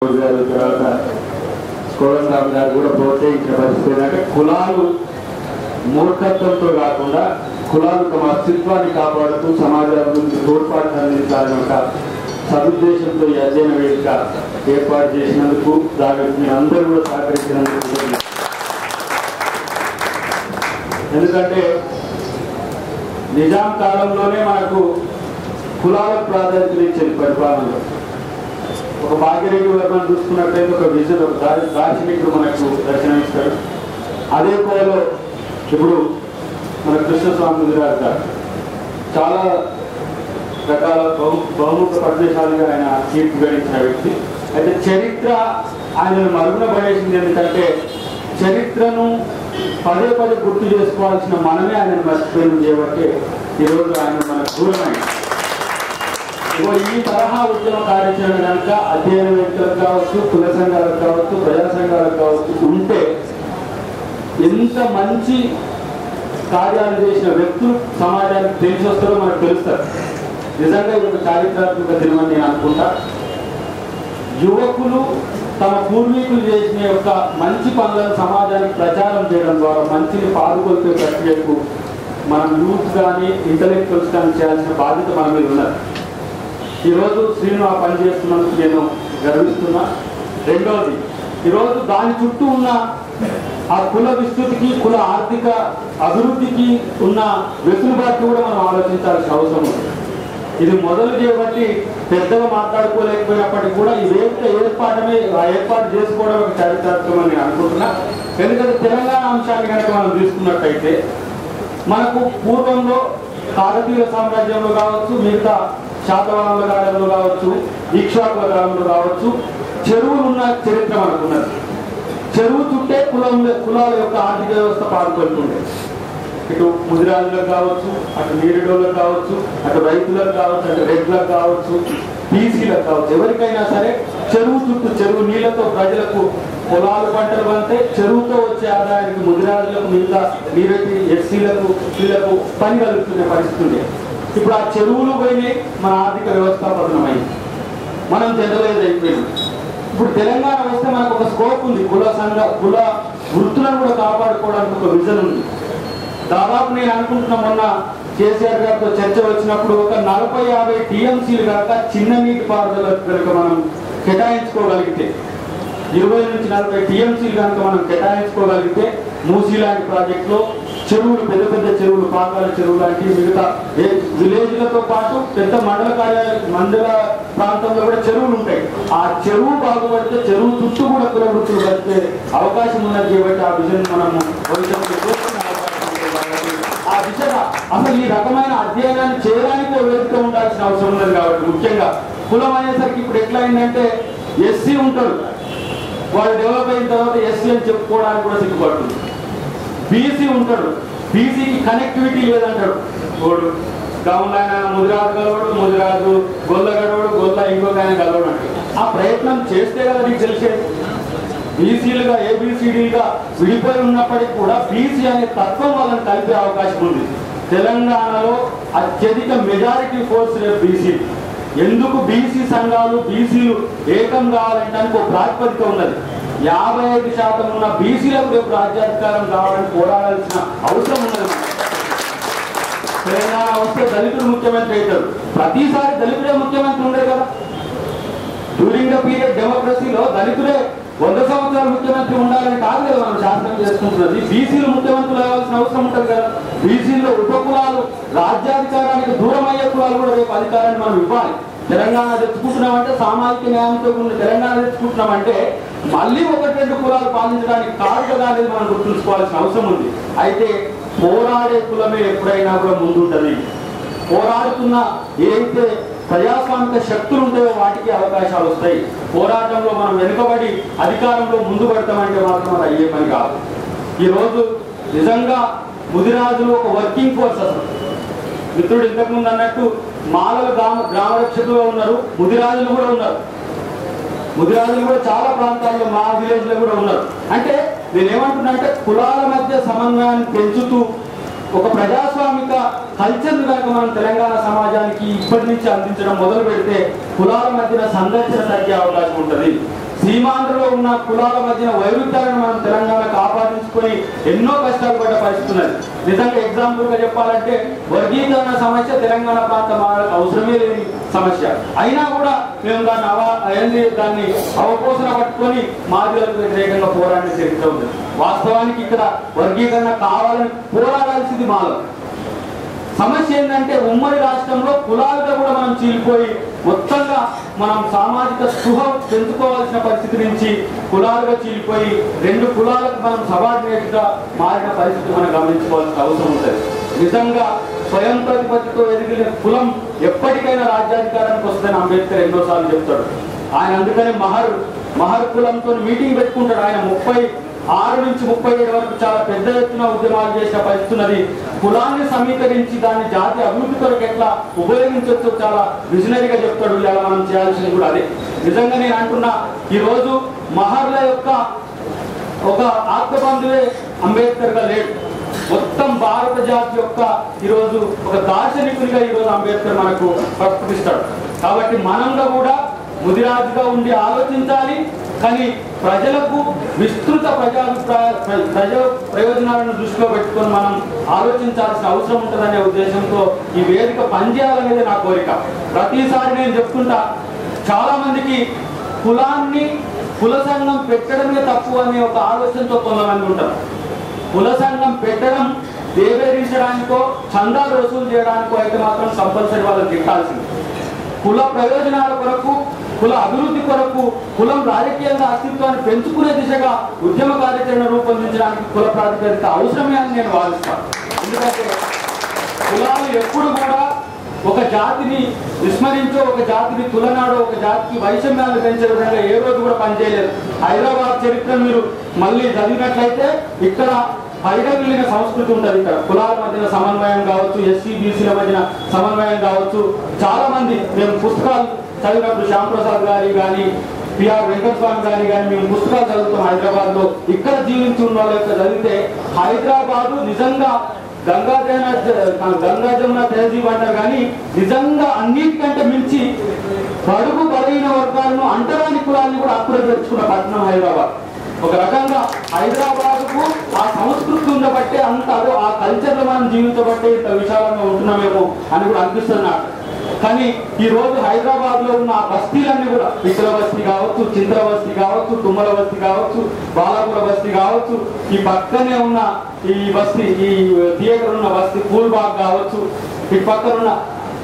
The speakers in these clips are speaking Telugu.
తర్వాత కోదండరామ్ గారు కూడా ప్రోత్సహించిన పరిస్థితి ఏంటంటే కులాలు మూర్ఖత్వంతో కాకుండా కులాలు తమ అస్తిత్వాన్ని కాపాడుతూ సమాజానికి తోడ్పాటు అందించాలని ఒక సదుద్దేశంతో ఈ అధ్యయన వేదిక ఏర్పాటు చేసినందుకు దానికి మీరు అందరూ కూడా సహకరించినందుకు ఎందుకంటే నిజాం కాలంలోనే మనకు కులాలకు ప్రాధాన్యత ఇచ్చేది పరిపాలనలో. ఒక భాగ్యరెడ్డి వర్మను చూసుకున్నట్లయితే ఒక విజన్ ఒక దార్శనికుడు మనకు దర్శనమిస్తాడు. అదే కోలో ఇప్పుడు మన కృష్ణస్వామి గారు చాలా రకాల బహుముఖ ప్రదేశాలుగా ఆయన తీర్పు గడించిన వ్యక్తి. అయితే చరిత్ర ఆయనను మరుగున పడేసింది. ఎందుకంటే చరిత్రను పదే పదే గుర్తు చేసుకోవాల్సిన మనమే ఆయనను మర్చిపోయింది చేయబట్టి ఈరోజు ఆయన మనకు దూరమైంది. ఈ తరహా ఉద్యమ కార్యాచరణ కనుక అధ్యయన వేదికలకు కావచ్చు, కుల సంఘాలకు కావచ్చు, ప్రజా సంఘాలకు కావచ్చు ఉంటే ఎంత మంచి కార్యాలు చేసిన వ్యక్తులు సమాజానికి తెలిసి వస్తారో మనకు తెలుస్తారు. నిజంగా ఇది ఒక చారిత్రాత్మక దినమని నేను అనుకుంటా. యువకులు తమ పూర్వీకులు చేసిన యొక్క మంచి పనులను సమాజానికి ప్రచారం చేయడం ద్వారా మంచిని పాల్గొల్పే ప్రక్రియకు మనం యూత్ కానీ ఇంటలెక్చువల్స్ కానీ చేయాల్సిన బాధ్యత మన మీద ఉన్నది. ఈరోజు శ్రీను ఆ పని చేస్తున్నందుకు నేను గర్విస్తున్నా. రెండవది, ఈరోజు దాని చుట్టూ ఉన్న ఆ కుల విస్తృతికి, కుల ఆర్థిక అభివృద్ధికి ఉన్న వెసులుబాటు కూడా మనం ఆలోచించాల్సిన అవసరం ఉంది. ఇది మొదలు చేయబట్టి పెద్దగా మాట్లాడుకోలేకపోయినప్పటికీ కూడా ఈ వేదిక ఏర్పాటు చేసుకోవడం ఒక చారిత్రాత్మకమని నేను అనుకుంటున్నా. ఎందుకంటే తెలంగాణ అంశాన్ని కనుక మనం తీసుకున్నట్టయితే మనకు పూర్వంలో కాకతీయ సామ్రాజ్యంలో కావచ్చు, మిగతా శాతవాహనుల కాలంలో కావచ్చు, ఇక్ష్వాకుల కాలంలో కావచ్చు, చెరువులు ఉన్న చరిత్ర మనకున్నది. చెరువు చుట్టే కులాల యొక్క ఆర్థిక వ్యవస్థ పాల్గొంటుండే. ఇటు ముదిరాజులకు కావచ్చు, అటు నీరుడోళ్ళకు కావచ్చు, అటు రైతులకు కావచ్చు, అటు రెడ్లకు కావచ్చు, బీసీలకు కావచ్చు, ఎవరికైనా సరే చెరువు చుట్టూ చెరువు నీళ్లతో ప్రజలకు పొలాలు పంటలు పంటే చెరువుతో వచ్చే ఆదాయానికి ముదిరాజులకు, మిగతా నీరెడ్డి ఎస్సీలకు వీళ్ళకు పని కలుగుతున్న పరిస్థితి ఉంది. ఇప్పుడు ఆ చెరువులు పోయినాయి, మన ఆర్థిక వ్యవస్థ పతనమైంది, మనం జనరలైజ్ అయిపోయింది. ఇప్పుడు తెలంగాణ వస్తే మనకు ఒక స్కోప్ ఉంది. కుల వృత్తులను కూడా కాపాడుకోవడానికి ఒక విజన్ ఉంది. దాదాపు నేను అనుకుంటున్నా మొన్న కేసీఆర్ గారితో చర్చ వచ్చినప్పుడు ఒక 40-50 టీఎంసీలు కాక చిన్న నీటి పారుదల కనుక మనం కేటాయించుకోగలిగితే, 20 నుంచి 40 టీఎంసీలు కనుక మనం కేటాయించుకోగలిగితే మూసీ లాంటి ప్రాజెక్టులో చెరువులు, పెద్ద పెద్ద చెరువులు, పాకాల చెరువు లాంటి మిగతా విలేజ్లతో పాటు పెద్ద మండల ప్రాంతంలో కూడా చెరువులు ఉంటాయి. ఆ చెరువు బాగుపడితే చెరువు చుట్టూ కూడా కుల వృత్తులు కలిపే అవకాశం ఉన్నది కాబట్టి ఆ విజన్ మనము భవిష్యత్తులో ఆ దిశగా అసలు ఈ రకమైన అధ్యయనాన్ని చేయడానికి ఒక వేదిక ఉండాల్సిన అవసరం ఉన్నది. కాబట్టి ముఖ్యంగా కులం అనేసరికి ఇప్పుడు ఎట్లా అయిందంటే ఎస్సీ ఉంటాడు, వాడు డెవలప్ అయిన తర్వాత ఎస్సీ అని చెప్పుకోవడానికి కూడా సిగ్గుపడుతుంది. బీసీ ఉంటాడు, బీసీకి కనెక్టివిటీ లేదంటాడు. వాడు గౌన్లైన ముదిరాజు గలవాడు, ముదిరాజు గొల్ల గడవాడు, గొల్ల ఇంకొక ఆయన గలవాడు అంటే ఆ ప్రయత్నం చేస్తే కదా నీకు తెలిసేది. బీసీలుగా ఏబిసిడీలుగా విడిపోయి ఉన్నప్పటికీ కూడా బీసీ అనే తత్వం వాళ్ళని కలిపే అవకాశం ఉంది. తెలంగాణలో అత్యధిక మెజారిటీ ఫోర్స్ బీసీ. ఎందుకు బీసీ సంఘాలు, బీసీలు ఏకం కావాలంటే ఒక ప్రాతిపదిక ఉన్నది. 55% ఉన్న బీసీలకు రేపు రాజ్యాధికారం కావాలని పోరాడాల్సిన అవసరం ఉన్నది. తెలంగాణ వస్తే దళితుడు ముఖ్యమంత్రి అవుతాడు. ప్రతిసారి దళితుడే ముఖ్యమంత్రి ఉండదు కదా. డ్యూరింగ్ ద పీరియడ్ డెమోక్రసీలో దళితుడే 100 సంవత్సరాలు ముఖ్యమంత్రి ఉండాలని కాదు కదా మనం శాసనం చేసుకుంటున్నది. బీసీలు ముఖ్యమంత్రులు అవ్వాల్సిన అవసరం ఉంటుంది కదా. బీసీల్లో ఉపకులాలు, రాజ్యాధికారానికి దూరం అయ్యే కులాలు కూడా రేపు అధికారాన్ని మనం ఇవ్వాలి. తెలంగాణ తెచ్చుకుంటున్నామంటే సామాజిక న్యాయంతో ఉన్న తెలంగాణ తెచ్చుకుంటున్నామంటే మళ్ళీ 1-2 కులాలు పాలించడానికి కాదు కదా అనేది మనం గుర్తుంచుకోవాల్సిన అవసరం ఉంది. అయితే పోరాడే కులమే ఎప్పుడైనా కూడా ముందుంటుంది. పోరాడుతున్న ఏదైతే ప్రజాస్వామిక శక్తులు ఉంటాయో వాటికి అవకాశాలు వస్తాయి. పోరాటంలో మనం వెనుకబడి అధికారంలో ముందు పడతామంటే మాత్రం అది అయ్యే పని కాదు. ఈరోజు నిజంగా ముదిరాజులు ఒక వర్కింగ్ ఫోర్స్. అసలు మిత్రుడు ఇంతకుముందు అన్నట్టు మాలలు గ్రామ రక్షకులు ఉన్నారు, ముదిరాజులు కూడా ఉన్నారు. ముదిరాజులు కూడా చాలా ప్రాంతాల్లో మా విలేజ్ లో కూడా ఉన్నారు. అంటే నేనేమంటున్నా అంటే కులాల మధ్య సమన్వయాన్ని పెంచుతూ ఒక ప్రజాస్వామిక కల్చర్ కనుక మనం తెలంగాణ సమాజానికి ఇప్పటి నుంచి అందించడం మొదలు పెడితే కులాల మధ్యన సంఘర్షణ తగ్గే అవకాశం ఉంటుంది. సీమాంధ్రలో ఉన్న కులాల మధ్యన వైరుధ్యాలను మనం తెలంగాణ కాపాడించుకొని ఎన్నో కష్టాలు పడ్డ పరిస్థితి ఉన్నది. నిజంగా ఎగ్జాంపుల్గా చెప్పాలంటే వర్గీకరణ సమస్య తెలంగాణ ప్రాంతం అవసరమే లేని సమస్య అయినా కూడా మేము దాన్ని అవపోసన పట్టుకొని మాదిగలకు వ్యతిరేకంగా పోరాడిన చరిత్ర ఉంది. వాస్తవానికి ఇక్కడ వర్గీకరణ కావాలని పోరాడాల్సింది మాలో. సమస్య ఏంటంటే ఉమ్మడి రాష్ట్రంలో కులాలుగా కూడా మనం చీలిపోయి మొత్తంగా మనం సామాజిక స్పృహ పెంచుకోవాల్సిన పరిస్థితి నుంచి కులాలుగా చీలిపోయి రెండు కులాలకు మనం సబార్డినేట్గా మారిన పరిస్థితి మనం గమనించుకోవాల్సిన అవసరం ఉంటుంది. నిజంగా స్వయం ప్రతిపత్తితో ఎదిగిన కులం ఎప్పటికైనా రాజ్యాధికారానికి వస్తుందని అంబేద్కర్ ఎన్నోసార్లు చెప్తాడు. ఆయన అందుకనే మహర్ కులంతో మీటింగ్ పెట్టుకుంటాడు. ఆయన 36 నుంచి 37 వరకు చాలా పెద్ద ఎత్తున ఉద్యమాలు చేసిన పరిస్థితి ఉన్నది. కులాన్ని సమీకరించి దాన్ని జాతి అభివృద్ధి కొరకు ఎట్లా ఉపయోగించవచ్చు చాలా విజనరీగా చెప్తాడు. ఇలా మనం చేయాల్సింది కూడా అదే. నిజంగా నేను అంటున్నా, ఈరోజు మహర్ల యొక్క ఒక ఆత్మబంధువే అంబేద్కర్గా లేడు. మొత్తం భారత జాతి యొక్క ఈరోజు ఒక దార్శనికునిగా ఈరోజు అంబేద్కర్ మనకు ప్రకటిస్తాడు. కాబట్టి మనంగా కూడా ముదిరాజుగా ఉండి ఆలోచించాలి. కానీ ప్రజలకు విస్తృత ప్రజా ప్రయోజనాలను దృష్టిలో పెట్టుకొని మనం ఆలోచించాల్సిన అవసరం ఉంటుందనే ఉద్దేశంతో ఈ వేదిక పనిచేయాలనేది నా కోరిక. ప్రతిసారి నేను చెప్తుంటా, చాలా మందికి కుల సంఘం పెట్టడమే తప్పు అనే ఒక ఆలోచనతో కొంతమంది ఉంటారు. కుల సంఘం పెట్టడం దేవేరించడానికో చందాలు వసూలు చేయడానికో అయితే మాత్రం కంపల్సరీ వాళ్ళకి గిట్టాల్సింది. కుల ప్రయోజనాల కొరకు, కుల అభివృద్ధి కొరకు, కులం రాజకీయంగా అస్తిత్వాన్ని పెంచుకునే దిశగా ఉద్యమ కార్యాచరణ రూపొందించడానికి కుల ప్రాతిపదిక అవసరమే అని నేను భావిస్తాను. ఎందుకంటే కులాలు ఎప్పుడు కూడా ఒక జాతిని విస్మరించో, ఒక జాతిని తులనాడో, ఒక జాతికి వైషమ్యాలను పెంచే విధంగా ఏ రోజు కూడా పనిచేయలేదు. హైదరాబాద్ చరిత్ర మీరు మళ్ళీ చదివినట్లయితే ఇక్కడ పైడవిల్లిన సంస్కృతి ఉంటుంది. ఇక్కడ కులాల మధ్యన సమన్వయం కావచ్చు, ఎస్సీ బీసీల మధ్యన సమన్వయం కావచ్చు. చాలా మంది మేము పుస్తకాలు చదివినప్పుడు శ్యాంప్రసాద్ గారి కానీ, పిఆర్ వెంకటస్వామి గారి కానీ మేము పుస్తకాలు చదువుతాం హైదరాబాద్ లో. ఇక్కడ జీవించి ఉన్న వాళ్ళ యొక్క చదివితే హైదరాబాదు నిజంగా గంగా జమున తహజీబ్ అంటారు, కానీ నిజంగా అన్నిటికంటే మించి బడుగు బలహీన వర్గాలను అంటరాని కులాన్ని కూడా అప్పుడే తెచ్చుకున్న పట్టణం హైదరాబాద్. ఒక రకంగా హైదరాబాద్కు ఆ సంస్కృతి ఉండబట్టే అంత అదో ఆ కల్చర్లో మనం జీవించబట్టే ఇంత విశాలంగా ఉంటున్నామేమో అని కూడా అనిపిస్తుంది నాకు. కానీ ఈ రోజు హైదరాబాద్ లో ఉన్న బస్తీలన్నీ కూడా వికల బస్తీ కావచ్చు, చింద్ర బస్తీ కావచ్చు, తుమ్మల బస్తీ కావచ్చు, బాలాపుర బస్తీ కావచ్చు, ఈ పక్కనే ఉన్న ఈ బస్తీ, ఈ థియేటర్ ఉన్న బస్తీ పూల్బాగ్ కావచ్చు, ఈ పక్కన ఉన్న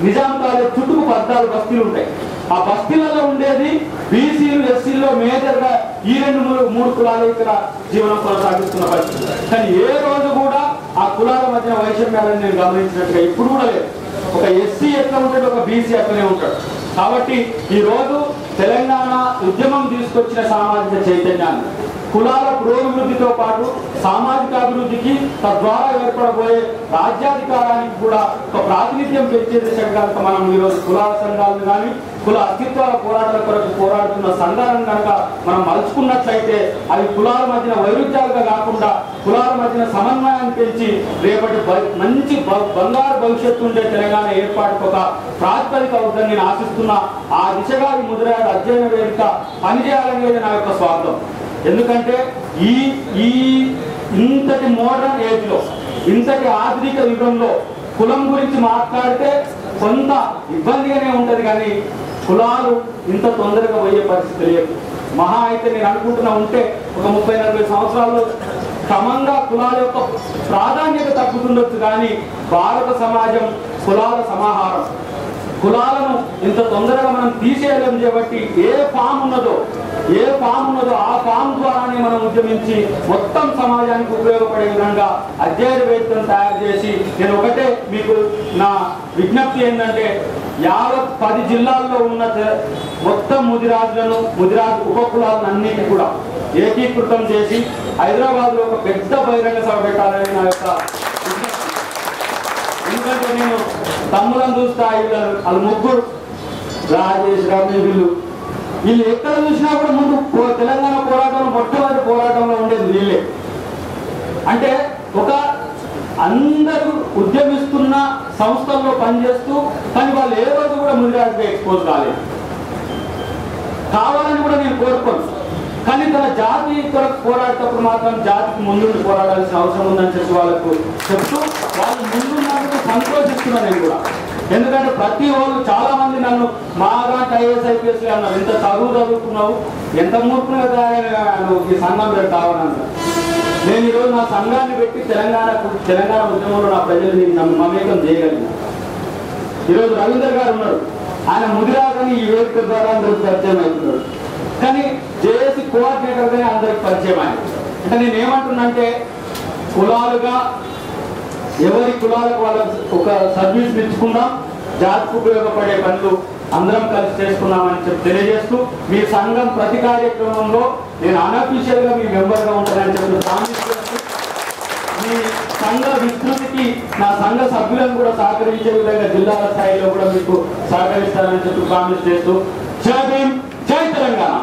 నిజాం కాలేజ్ చుట్టూ 14 బస్తీలు ఉంటాయి. ఆ బస్తీలలో ఉండేది బీసీలు, ఎస్సీల్లో మేజర్ గా ఈ 2-3 కులాలు ఇక్కడ జీవనం కొనసాగిస్తున్న పరిస్థితి. కానీ ఏ రోజు కూడా ఆ కులాల మధ్య వైషమ్యాలను నేను గమనించినట్టుగా ఇప్పుడు కూడా లేదు. ఒక ఎస్సీ ఎట్లా ఉంటాడు, ఒక బీసీ అట్లనే ఉంటాడు. కాబట్టి ఈ రోజు తెలంగాణ ఉద్యమం తీసుకొచ్చిన సామాజిక చైతన్యాన్ని కులాల పురోభివృద్ధితో పాటు సామాజిక అభివృద్ధికి, తద్వారా ఏర్పడబోయే రాజ్యాధికారానికి కూడా ఒక ప్రాతినిధ్యం పెంచే దిశగా మనం ఈరోజు కులాల సంఘాలను కానీ, కుల అస్తిత్వాల పోరాటాల కొరకు పోరాడుతున్న సంఘాలను కనుక మనం మలుచుకున్నట్లయితే అవి కులాల మధ్యన వైరుధ్యాలుగా కాకుండా కులాల మధ్యన సమన్వయాన్ని పెంచి రేపటి మంచి బంగారు భవిష్యత్తు ఉండే తెలంగాణ ఏర్పాటుకు ఒక ప్రాతిపదిక అవుతుందని నేను ఆశిస్తున్నా. ఆ దిశగా ఈ ముదిరాజు అధ్యయన వేదిక పనిచేయాలనేది నా యొక్క స్వార్థం. ఎందుకంటే ఈ ఇంతటి మోడర్న్ ఏజ్ లో, ఇంతటి ఆధునిక యుగంలో కులం గురించి మాట్లాడితే కొంత ఇబ్బందిగానే ఉంటది, కానీ కులాలు ఇంత తొందరగా పోయే పరిస్థితి లేదు. మహా అయితే నేను అనుకుంటున్నా ఉంటే ఒక 30-40 సంవత్సరాల్లో క్రమంగా కులాల యొక్క ప్రాధాన్యత తగ్గుతుండొచ్చు, కానీ భారత సమాజం కులాల సమాహారం. కులాలను ఇంత తొందరగా మనం తీసేయలేం కాబట్టి ఏ ఫామ్ ఉన్నదో ఆ ఫామ్ ద్వారానే మనం ఉద్యమించి మొత్తం సమాజానికి ఉపయోగపడే విధంగా అధ్యయన వేదికను తయారు చేసి, నేను ఒకటే మీకు నా విజ్ఞప్తి ఏంటంటే, 10 జిల్లాల్లో ఉన్న మొత్తం ముదిరాజు ఉపకులాలను అన్నిటి కూడా ఏకీకృతం చేసి హైదరాబాద్ లో ఒక పెద్ద బహిరంగ సభ పెట్టాలని నా యొక్క. ఎందుకంటే నేను తమ్ములను చూస్తా, వాళ్ళు ముగ్గురు రాజేష్, రమేష్, వీళ్ళు ఎక్కడ చూసినా కూడా ముందు తెలంగాణ పోరాటంలో మొట్టమొదటి పోరాటంలో ఉండేది వీళ్ళే. అంటే ఒక అందరూ ఉద్యమిస్తున్న సంస్థల్లో పనిచేస్తూ, కానీ వాళ్ళు ఏ రోజు కూడా ముదిరాజుగా ఎక్స్పోజ్ కాలేదు. కావాలని కూడా నేను కోరుకోను. ఇక్కడ జాతి కొరకు పోరాడేటప్పుడు మాత్రం జాతికి ముందుండి పోరాడాల్సిన అవసరం ఉందని చెప్పి వాళ్ళకు చెప్తూ వాళ్ళు ముందున్నందుకు సంతోషిస్తున్నాను నేను కూడా. ఎందుకంటే ప్రతి వాళ్ళు చాలా మంది నన్ను మాలాంటి ఐఏఎస్ ఐపీఎస్ అన్నారు, ఎంత చదువుకున్నావు, ఎంత మూర్ఖంగా ఈ సంఘం పెడతావని. నేను ఈరోజు నా సంఘాన్ని పెట్టి తెలంగాణ ఉద్యమంలో నా ప్రజల్ని మమేకం చేయగలిగిన. ఈరోజు రవీందర్ గారు ఉన్నారు, ఆయన ముదిరాదని ఈ వేదిక ద్వారా అందరికి పరిచయం అవుతున్నాడు. కానీ జేఏసీ కోఆర్డినేటర్గానే అందరికి పరిచయం ఆయన. అంటే నేను ఏమంటున్నానంటే కులాలుగా ఎవరి కులాలకు వాళ్ళ ఒక సర్వీస్ ఇచ్చుకుందాం, జాతికి ఉపయోగపడే పనులు అందరం కలిసి చేసుకున్నామని చెప్పి తెలియజేస్తూ మీ సంఘం ప్రతి కార్యక్రమంలో నేను అన్అఫీషియల్ గా మీ మెంబర్ గా ఉంటానని చెప్పి ప్రామిస్ చేస్తూ మీ సంఘ విస్తృతికి నా సంఘ సభ్యులను కూడా సహకరించే విధంగా జిల్లాల స్థాయిలో కూడా మీకు సహకరిస్తానని చెప్పి ప్రామిస్ చేస్తూ జై భీమ్, జై తెలంగాణ.